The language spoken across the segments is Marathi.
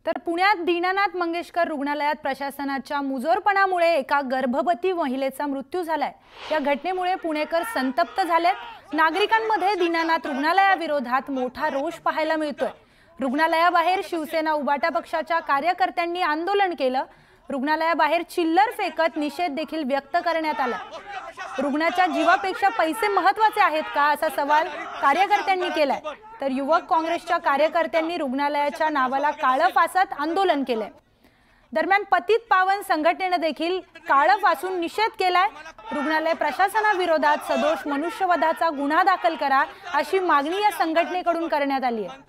तर पुण्यात दीनानाथ मंगेशकर रुग्णालयात प्रशासनाच्या मुजोरपणामुळे एका गर्भवती महिलेचा मृत्यू झालाय। या घटनेमुळे पुणेकर संतप्त झालेत। नागरिकांमध्ये दीनानाथ रुग्णालयाविरोधात मोठा रोष पाहायला मिळतोय। रुग्णालयाबाहेर शिवसेना उबाटा पक्षाच्या कार्यकर्त्यांनी आंदोलन केलं। रुग्णालयाबाहेर चिल्लर फेकत निषेध देखील व्यक्त करण्यात आला। रुग्णाच्या जीवापेक्षा पैसे महत्त्वाचे आहेत का असा सवाल कार्यकर्त्यांनी केलाय। तर युवक काँग्रेसच्या कार्यकर्त्यांनी रुग्णालयाच्या नावाला काळं फासत आंदोलन केले। दरम्यान पतित पावन संघटनेने देखील काळं फासून निषेध केलाय। रुग्णालय प्रशासनाविरोधात सदोष मनुष्यवधाचा गुन्हा दाखल करा अशी मागणी या संघटनेकडून करण्यात आली आहे।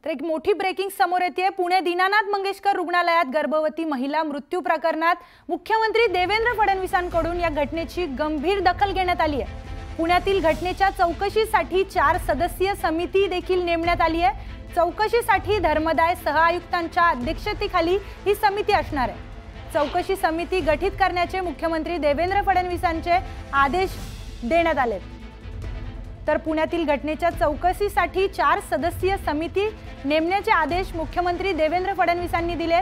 तर एक मोठी ब्रेकिंग समोर येते। पुणे दीनानाथ मंगेशकर रुग्णालयात गर्भवती महिला मृत्यू प्रकरणात मुख्यमंत्री देवेंद्र फडणवीसांकडून या घटनेची गंभीर दखल घेण्यात आली आहे। पुण्यातील घटनेच्या चौकशीसाठी 4 सदस्यीय समिती देखील नेमण्यात आली आहे। चौकशीसाठी धर्मदाय सहआयुक्तांच्या अध्यक्षतेखाली ही समिती असणार आहे। चौकशी समिती गठीत करण्याचे मुख्यमंत्री देवेंद्र फडणवीसांचे आदेश देण्यात आले। तर पुण्यातील घटनेच्या चौकशीसाठी 4 सदस्यीय समिती नेमण्याचे आदेश मुख्यमंत्री देवेंद्र फडणवीसांनी दिले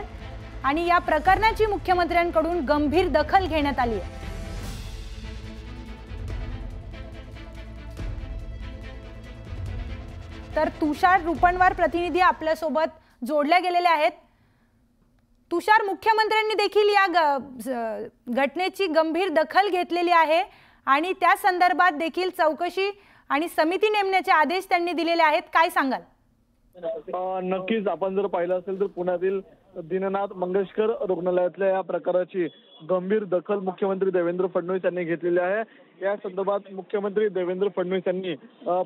आणि या प्रकरणाची मुख्यमंत्र्यांकडून गंभीर दखल घेण्यात आली आहे। तर तुषार रुपणवार प्रतिनिधी आपल्या सोबत जोडले गेलेले आहेत। तुषार, मुख्यमंत्र्यांनी देखील या घटनेची गंभीर दखल घेतलेली आहे आणि त्या संदर्भात देखील चौकशी आणि समिती नेमण्याचे आदेश त्यांनी दिलेले आहेत। काय सांगाल? नक्कीच आपण जर पाहिलं असेल तर पुण्यातील दीनानाथ मंगेशकर रुग्णालयातल्या या प्रकाराची गंभीर दखल मुख्यमंत्री देवेंद्र फडणवीस यांनी घेतलेली आहे। या संदर्भात मुख्यमंत्री देवेंद्र फडणवीस यांनी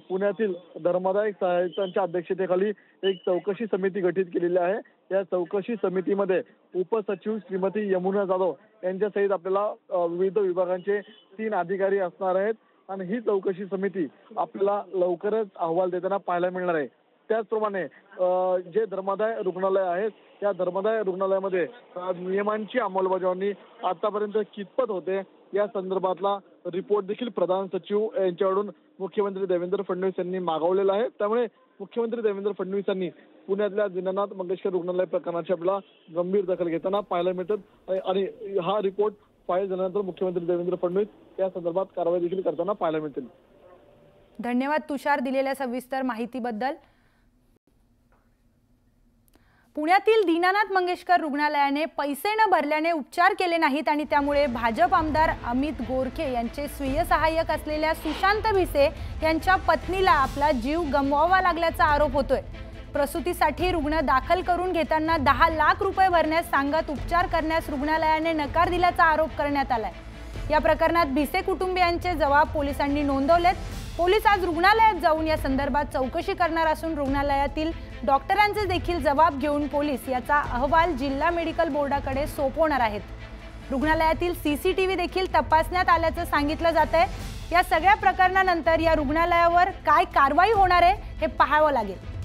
पुण्यातील धर्मदाय सहआयुक्तांच्या अध्यक्षतेखाली एक चौकशी समिती गठीत केलेली आहे। या चौकशी समितीमध्ये उपसचिव श्रीमती यमुना जाधव यांच्यासहित आपल्याला विविध विभागांचे 3 अधिकारी असणार आहेत आणि ही चौकशी समिती आपल्याला लवकरच अहवाल देताना पाहायला मिळणार आहे। त्याचप्रमाणे जे धर्मदाय रुग्णालय आहेत त्या धर्मदाय रुग्णालयामध्ये नियमांची अंमलबजावणी आतापर्यंत कितपत होते या संदर्भातला रिपोर्ट देखील प्रधान सचिव यांच्याकडून मुख्यमंत्री देवेंद्र फडणवीस यांनी मागवलेला आहे। त्यामुळे मुख्यमंत्री देवेंद्र फडणवीस यांनी पुण्यातल्या दीनानाथ मंगेशकर रुग्णालय प्रकरणाची आपल्याला गंभीर दखल घेताना पाहायला मिळतात आणि हा रिपोर्ट फाईल झाल्यानंतर मुख्यमंत्री देवेंद्र फडणवीस या संदर्भात कारवाई देखील करताना पाहायला मिळतील। धन्यवाद तुषार दिलेल्या सविस्तर माहितीबद्दल। पुण्यातील दीनानाथ मंगेशकर रुग्णालयाने पैसे न भरल्याने उपचार केले नाहीत आणि त्यामुळे भाजप आमदार अमित गोरखे यांचे स्वीय सहाय्यक असलेल्या सुशांत भिसे यांच्या पत्नीला आपला जीव गमवावा लागल्याचा आरोप होतोय। प्रसूतीसाठी रुग्ण दाखल करून घेताना 10 लाख रुपये भरण्यास सांगत उपचार करण्यास रुग्णालयाने नकार दिल्याचा आरोप करण्यात आलाय। या प्रकरणात भिसे कुटुंबियांचे जबाब पोलिसांनी नोंदवलेत। पोलीस आज रुग्णालयात जाऊन या संदर्भात चौकशी करणार असून रुग्णालयातील डॉक्टरांचे देखील जबाब घेऊन पोलीस याचा अहवाल जिल्हा मेडिकल बोर्डाकडे सोपवणार आहेत। रुग्णालयातील सीसीटीव्ही देखील तपासण्यात आल्याचं सांगितलं जातंय। या सगळ्या प्रकरणानंतर या रुग्णालयावर काय कारवाई होणार आहे हे पाहावं लागेल।